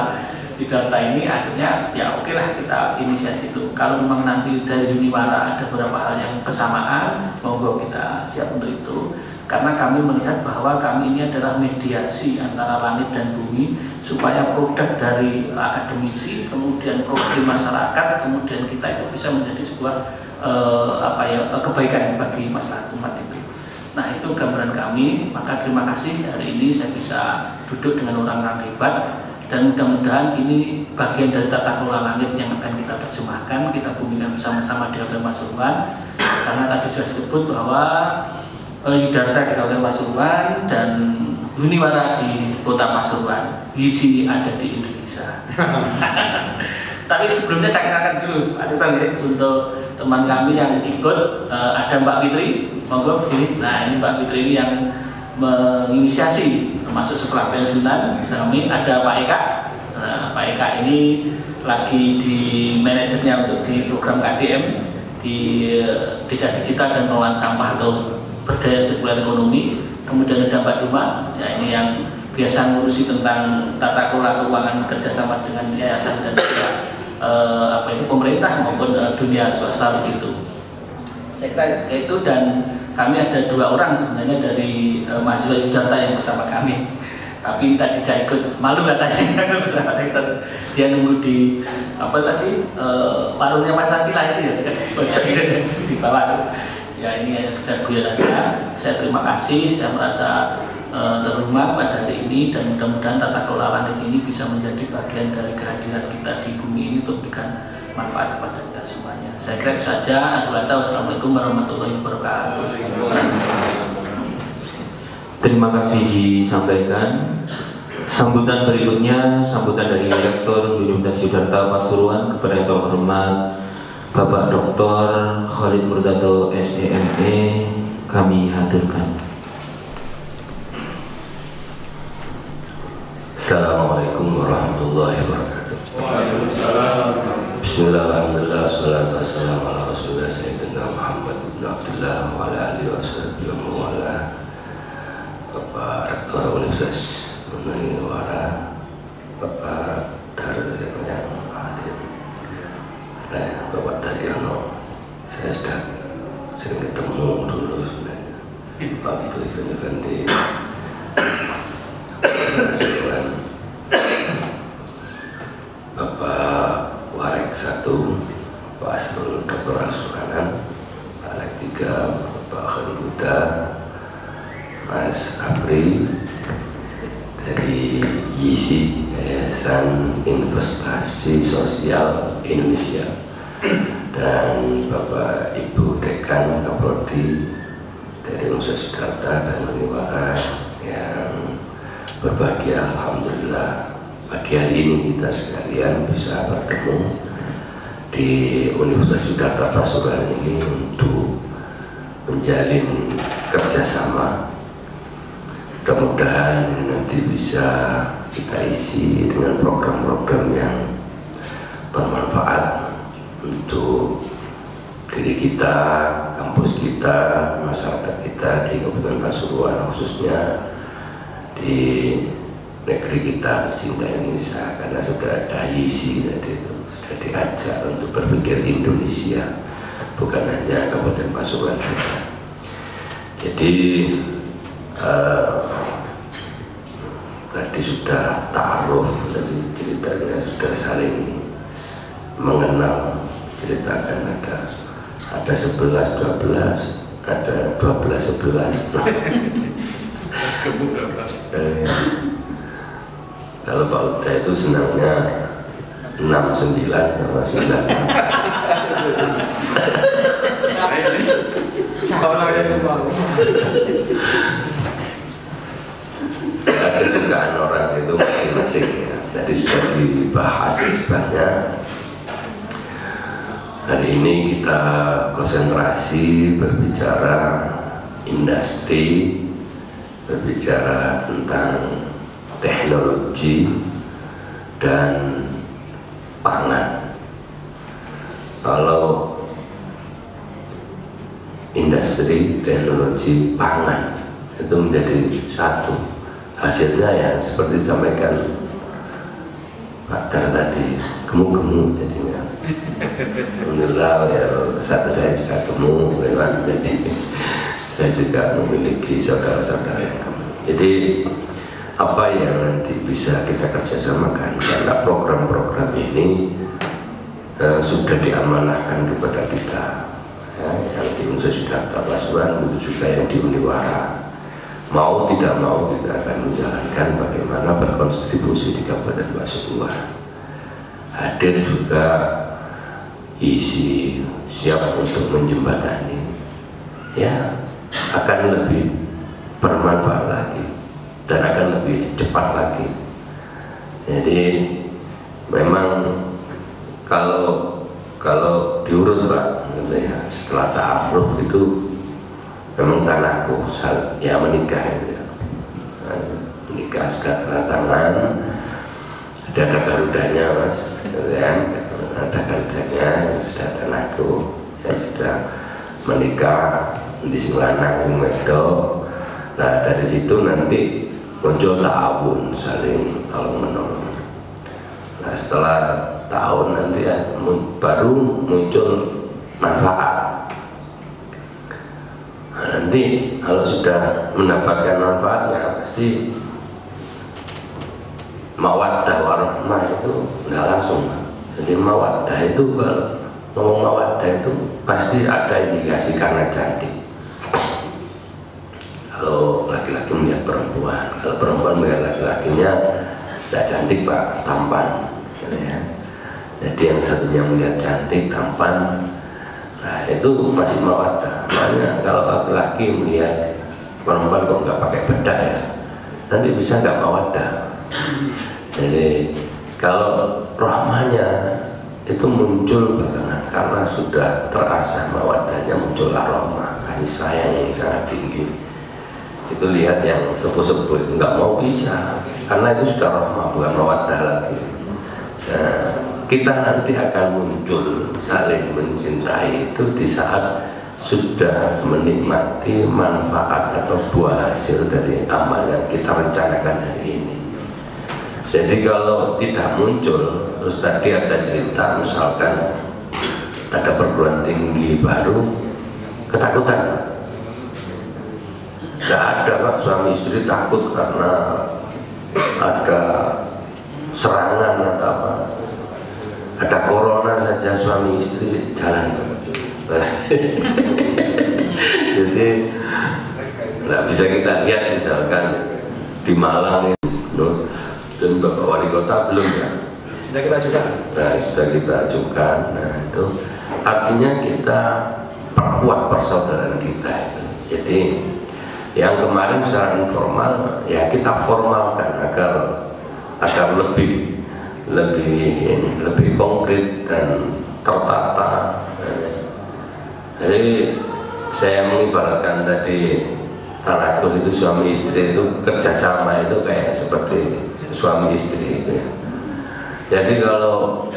di data ini. Akhirnya ya oke lah kita inisiasi itu. Kalau memang nanti dari Uniwara ada beberapa hal yang kesamaan, monggo kita siap untuk itu. Karena kami melihat bahwa kami ini adalah mediasi antara langit dan bumi supaya produk dari akademisi, kemudian produk dari masyarakat, kemudian kita itu bisa menjadi sebuah kebaikan bagi masyarakat umat itu. Nah, itu gambaran kami. Maka terima kasih hari ini saya bisa duduk dengan orang-orang hebat dan mudah-mudahan ini bagian dari tata kelola langit yang akan kita terjemahkan, kita bumikan bersama-sama di Hotel Pasuruan. Karena tadi sudah disebut bahwa Yudarta di Kabupaten Pasuruan dan Uniwara di Kota Pasuruan, gizi ada di Indonesia. Tapi sebelumnya saya kenalkan dulu, untuk teman kami yang ikut, ada Mbak Fitri, monggo begini. Nah, ini Mbak Fitri ini yang menginisiasi termasuk sekolah pensiunan. Kami ada Pak Eka. Nah, Pak Eka ini lagi di manajernya untuk di program KDM di Desa Digital dan Pengelolaan Sampah atau Berdaya Sirkular Ekonomi. Kemudian ada Mbak Duma, ya ini yang biasa ngurusi tentang tata kelola keuangan kerjasama dengan yayasan dan juga pemerintah maupun dunia swasta begitu. Saya kira itu, dan kami ada 2 orang sebenarnya dari mahasiswa Yudarta yang bersama kami. Tapi kita tidak ikut, malu katanya bersama kita. Dia nunggu di warungnya Mas Tasila itu ya, di bawah. Ya ini hanya sekedar guyon aja. Saya terima kasih, saya merasa terhormat pada hari ini dan mudah-mudahan tata kelola langit ini bisa menjadi bagian dari kehadiran kita di bumi ini untuk memberikan manfaat kepada kita semuanya. Saya kira itu saja. Wassalamualaikum warahmatullahi wabarakatuh.
Terima kasih disampaikan. Sambutan berikutnya, sambutan dari Rektor Universitas Yudarta Pasuruan kepada Yang Terhormat Bapak Dr. Khalid Murtado SEME kami haturkan.
Assalamualaikum warahmatullahi wabarakatuh. Bismillahirrahmanirrahim. Wassalatu wassalamu ala Rasulillah Sayyidina Muhammad ibn Abdullah wa ala alihi wa sahbihi wa mawala. Bapak Rektor Universitas Uniwara, Bapak Darul yang hadir, Bapak Daryono, saya sudah sering ketemu dulu sebenarnya. Waktu event-event di Bapak Warek 1, Pak Asrul Doktoral Sukanan, Warek 3, Bapak Khalid Huda, Mas Apri dari YISI, Yayasan Investasi Sosial Indonesia, dan Bapak Ibu Dekan Kapolri dari Universitas Yudarta dan Uniwara yang berbahagia. Alhamdulillah pagi hari ini kita sekalian bisa bertemu di Universitas Yudarta Pasuruan ini untuk menjalin kerjasama. Mudah-mudahan nanti bisa kita isi dengan program-program yang bermanfaat untuk diri kita, kampus kita, masyarakat kita di Kabupaten Pasuruan, khususnya di negeri kita cinta Indonesia, karena sudah ada isi tadi itu, sudah diajak untuk berpikir Indonesia, bukan hanya Kabupaten Pasuruan saja. Jadi tadi sudah taruh, tadi ceritanya sudah saling mengenal, ceritakan ada 11, 12, ada 12, 11. Kalau Pak Uda itu senangnya 6, 9 sama 9. Ada kesukaan orang itu masing-masing ya. Tadi sudah dibahas banyak. Hari ini kita konsentrasi berbicara industri berbicara tentang teknologi dan pangan. Kalau industri teknologi pangan itu menjadi satu, hasilnya ya seperti disampaikan Pak Dar tadi, gemuk-gemuk jadinya. Alhamdulillah ya, saat saya juga gemuk, jadi saya juga memiliki saudara-saudara yang gemuk. Jadi apa yang nanti bisa kita kerjasamakan, karena program-program ini sudah diamanahkan kepada kita, ya, yang di unsur Siddhartha Pasuruan itu juga yang di Uniwara. Mau tidak mau kita akan menjalankan bagaimana berkontribusi di Kabupaten Pasuruan. Hadir juga isi siap untuk menjembatani, ya akan lebih bermanfaat lagi dan akan lebih cepat lagi. Jadi memang kalau diurut Pak, gitu ya, setelah ta'aruf itu memang tanahku ya menikah ya. Menikah sudah tanda tangan, ada garudanya Mas, gitu ya. Ada garudanya sudah tanahku, ya sudah menikah di Singlana, sing wedok. Nah dari situ nanti muncul ta'awun, saling tolong menolong. Nah setelah tahun nanti ya, baru muncul manfaat. Nah, nanti kalau sudah mendapatkan manfaatnya pasti mawaddah warahmah itu nggak langsung. Jadi mawaddah itu, kalau ngomong mawaddah itu pasti ada indikasi karena cantik. Kalau laki-laki melihat perempuan, kalau perempuan melihat laki-lakinya tidak cantik Pak, tampan, ya. Jadi yang satunya melihat cantik, tampan, nah itu masih mawaddah. Makanya kalau laki-laki melihat perempuan kok nggak pakai bedak ya, nanti bisa nggak mawaddah. Jadi kalau rahmanya itu muncul belakangan karena sudah terasa mawaddahnya, muncullah rahmah, kasih sayang yang sangat tinggi. Itu lihat yang sepuh-sepuh nggak mau bisa, karena itu sudah rahmah bukan mawaddah lagi. Nah, kita nanti akan muncul saling mencintai itu di saat sudah menikmati manfaat atau buah hasil dari amal yang kita rencanakan hari ini. Jadi kalau tidak muncul, terus tadi ada cerita misalkan ada perguruan tinggi baru, ketakutan. Tidak ada Pak, suami istri takut karena ada serangan atau apa. Ada corona saja suami istri jalan. Jadi nggak bisa kita lihat misalkan di Malang dan Bapak Wali Kota belum ya.
Sudah kita ajukan.
Nah, sudah kita ajukan. Nah itu artinya kita perkuat persaudaraan kita itu. Jadi yang kemarin secara informal ya kita formalkan agar lebih konkret dan tertata. Jadi saya mengibaratkan tadi tarakuh itu suami istri itu kerjasama itu kayak seperti suami istri itu ya. Jadi kalau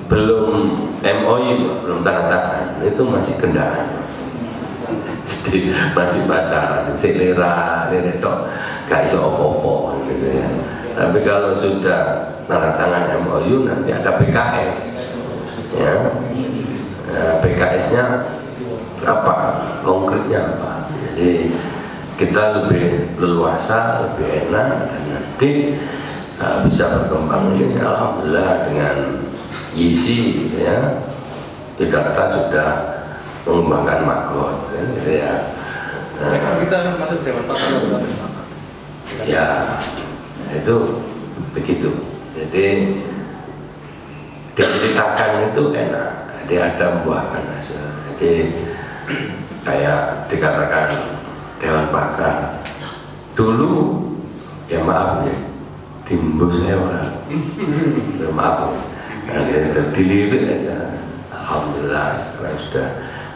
belum MOU, belum tanda tangan, itu masih gendaan. Jadi masih pacaran, selera, tok, gak iso opo-opo gitu ya. Tapi kalau sudah tanda tangan MOU nanti ada PKS, ya. PKS-nya apa? Konkretnya apa? Jadi kita lebih leluasa, lebih enak, dan nanti bisa berkembang ini. Alhamdulillah dengan isi, gitu ya. Siddhartha sudah mengembangkan magot, gitu ya.
Kita masuk Dewan Pakar.
Ya, itu begitu. Jadi diceritakan itu enak, dia ada membuahkan hasil. Jadi kayak dikatakan Dewan Pakar dulu, ya maaf ya, timbus saya orang, maaf, itu dilirik aja. Alhamdulillah sekarang sudah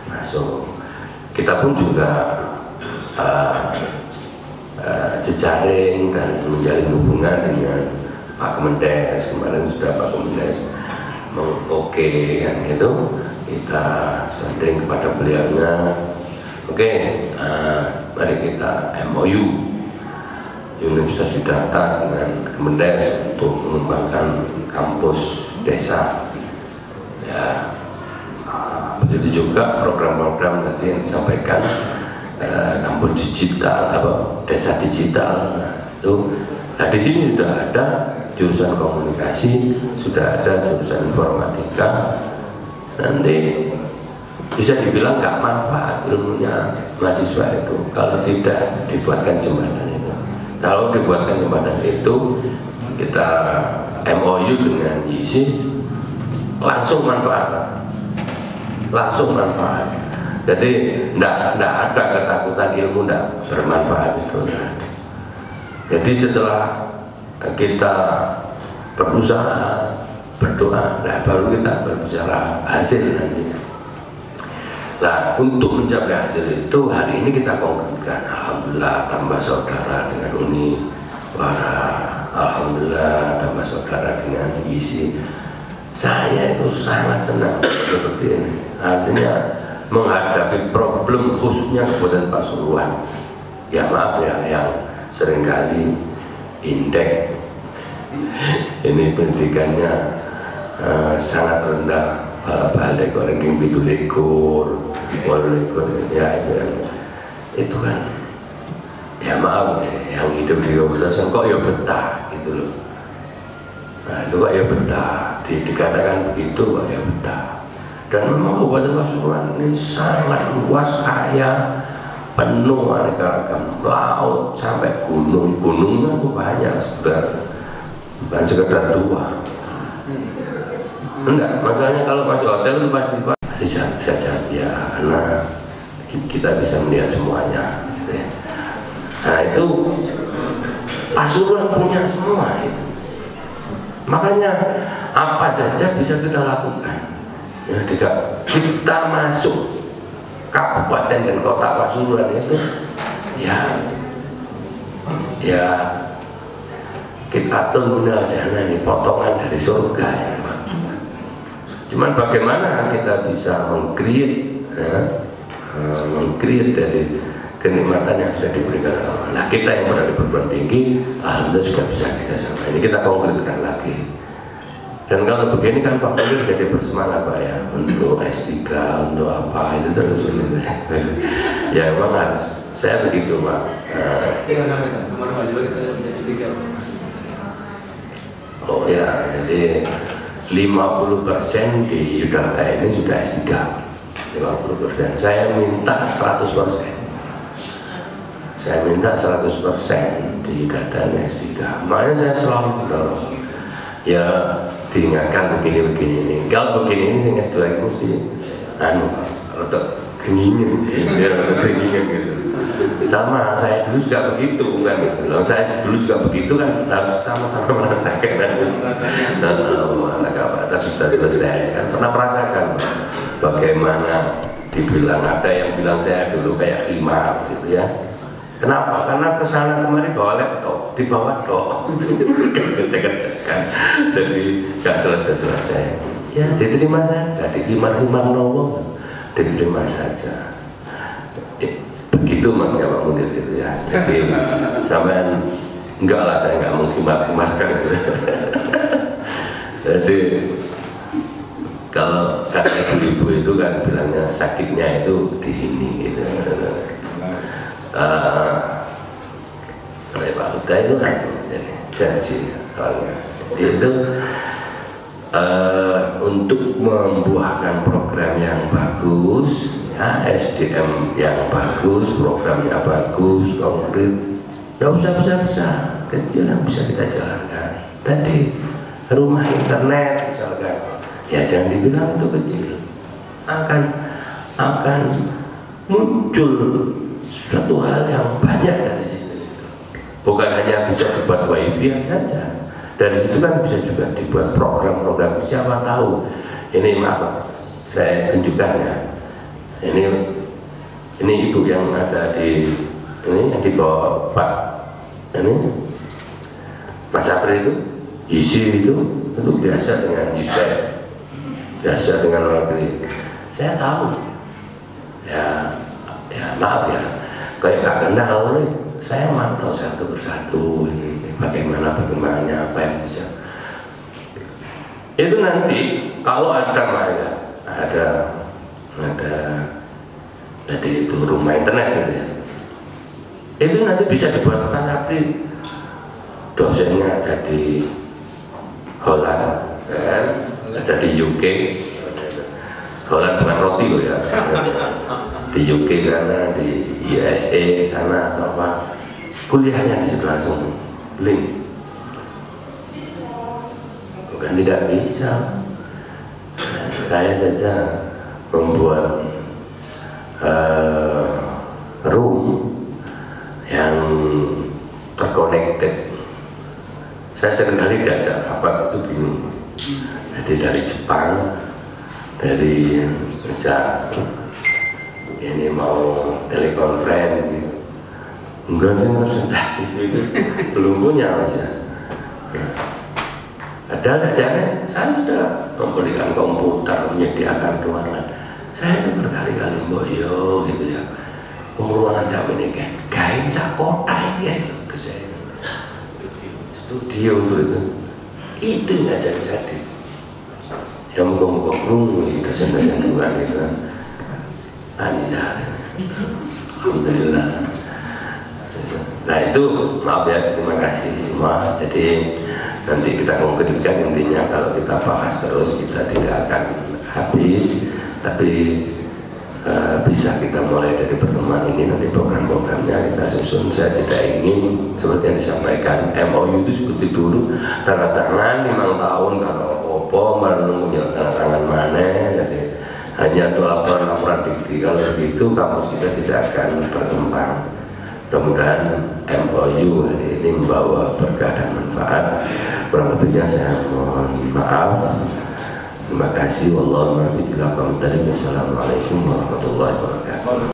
masuk. Kita pun juga jejaring dan menjalin hubungan dengan Pak Kemendes. Kemarin sudah Pak Kemendes oke kan gitu, kita sending kepada beliaunya, oke, mari kita MOU Universitas Siddhartha dengan Kemendes untuk mengembangkan kampus desa ya. Begitu juga program-program tadi yang disampaikan, kampus digital, desa digital. Nah di sini sudah ada jurusan komunikasi, sudah ada jurusan informatika. Nanti bisa dibilang nggak manfaat ilmunya mahasiswa itu kalau tidak dibuatkan jembatan itu. Kalau dibuatkan jembatan itu, kita MOU dengan ISI, langsung manfaat. Jadi tidak ada ketakutan ilmu tidak bermanfaat itu. Jadi setelah kita berusaha, berdoa, nah baru kita berbicara hasil nantinya. Nah untuk mencapai hasil itu hari ini kita konkretkan. Alhamdulillah tambah saudara dengan Uniwara, alhamdulillah tambah saudara dengan ISI. Saya itu sangat senang seperti ini. Artinya menghadapi problem khususnya Kabupaten Pasuruan. Ya maaf ya, yang seringkali indeks ini pendidikannya sangat rendah. Balik ranking bitulikur, walikur, ya itu kan. Ya maaf ya, yang hidup di Kabupaten kok ya betah gitu loh. Nah itu kok ya betah, dikatakan begitu kok ya betah. Dan memang Kabupaten Pasuruan ini sangat luas, kaya, penuh aneka ragam, laut sampai gunung-gunungnya itu banyak sebenarnya, bukan sekedar dua. Enggak, masalahnya kalau masuk hotel pasti saja ya, karena kita bisa melihat semuanya. Gitu ya. Nah itu Pasuruan punya semua itu. Makanya apa saja bisa kita lakukan. Ya, ketika kita masuk kabupaten dan kota Pasuruan itu, ya kita minal jannah ini potongan dari surga ya. Cuman bagaimana kita bisa meng-create dari kenikmatan yang sudah diberikan Allah. Nah kita yang berada di perguruan tinggi, alhamdulillah sudah bisa kita sampai. Ini kita konkretkan lagi. Dan kalau begini kan Pak Menteri jadi bersemangat Pak ya, untuk S3, untuk apa itu terus gitu. Ya emang harus, saya begitu Pak.
Tinggal sampaikan, kemarin mahasiswa kita S3.
Oh ya, jadi 50% di Yudharta ini sudah S3. 50%. Saya minta 100%. Saya minta 100% di Yudharta S3. Makanya saya selalu mendorong. Ya diingatkan begini-begini ini. Kalau begini ini saya S2 itu mesti rotok keringin, ya rotok keringin gitu. Sama saya dulu juga begitu kan gitu. Kalau saya dulu juga begitu kan harus sama-sama merasakan kan. Nah, sudah selesai kan pernah merasakan bagaimana dibilang, ada yang bilang saya dulu kayak khimar gitu ya. Kenapa? Karena kesana kemari bawa laptop, dibawa dok, kerja-kerjakan, jadi nggak selesai-selesai. Ya diterima saja, dihimar-himar nolong, diterima saja. Begitu maksudnya Pak Munir gitu ya. Jadi sampean enggak lah, saya nggak menghimar-himarkan. Gitu. Jadi kalau kata ibu-ibu itu kan bilangnya sakitnya itu di sini gitu. Oleh Pak Huda itu kan jadi orangnya itu untuk membuahkan program yang bagus ya, SDM yang bagus, programnya bagus, konkret, tidak usah besar-besar, kecil yang bisa kita jalankan. Tadi rumah internet misalkan, ya jangan dibilang itu kecil, akan muncul suatu hal yang banyak dari situ. Bukan hanya bisa dibuat wifi saja, dari situ kan bisa juga dibuat program-program. Siapa tahu ini maaf saya tunjukkan ya, ini ibu yang ada di ini yang dibawa Pak ini Mas Apri itu isi itu biasa dengan Yusuf, biasa dengan luar negeri. Saya tahu ya maaf ya, kayak gak kenal nih. Saya mantau satu persatu ini bagaimana apa yang bisa. Itu nanti kalau ada jadi itu rumah internet gitu ya, itu nanti bisa dibuat Mas Apri. Dosennya ada di Holland, ada di UK. Holland bukan roti loh ya, di UK sana, di USA sana atau apa, kuliahnya di situ langsung link. Bukan tidak bisa, saya saja membuat room yang terconnected. Saya seringkali diajak rapat itu bingung. Jadi dari Jepang, dari ngejak ini mau telekonferensi gitu. Enggak sih sudah belum punya Mas ya. Padahal saja saya sudah memberikan komputer, menyediakan ruangan. Saya itu berkali-kali boyo gitu ya. Ruangan saya ini kain sakota ya ke saya. Studio itu nggak jadi. Yang muka-muka kerungu itu dosen-dosen juga gitu kan. Alhamdulillah. Nah itu maaf ya, terima kasih semua. Jadi nanti kita konkretkan, intinya kalau kita bahas terus kita tidak akan habis, tapi bisa kita mulai dari pertemuan ini, nanti program-programnya kita susun. Saya tidak ingin seperti yang disampaikan MOU itu seperti dulu tanda tangan 5 tahun kalau opo menunggu tanda tangan mana, jadi hanya untuk laporan-laporan dikti. Kalau begitu kampus kita tidak akan berkembang. Mudah-mudahan MOU hari ini membawa berkah dan manfaat. Kurang lebihnya saya mohon maaf. Terima kasih. Wassalamualaikum warahmatullahi wabarakatuh.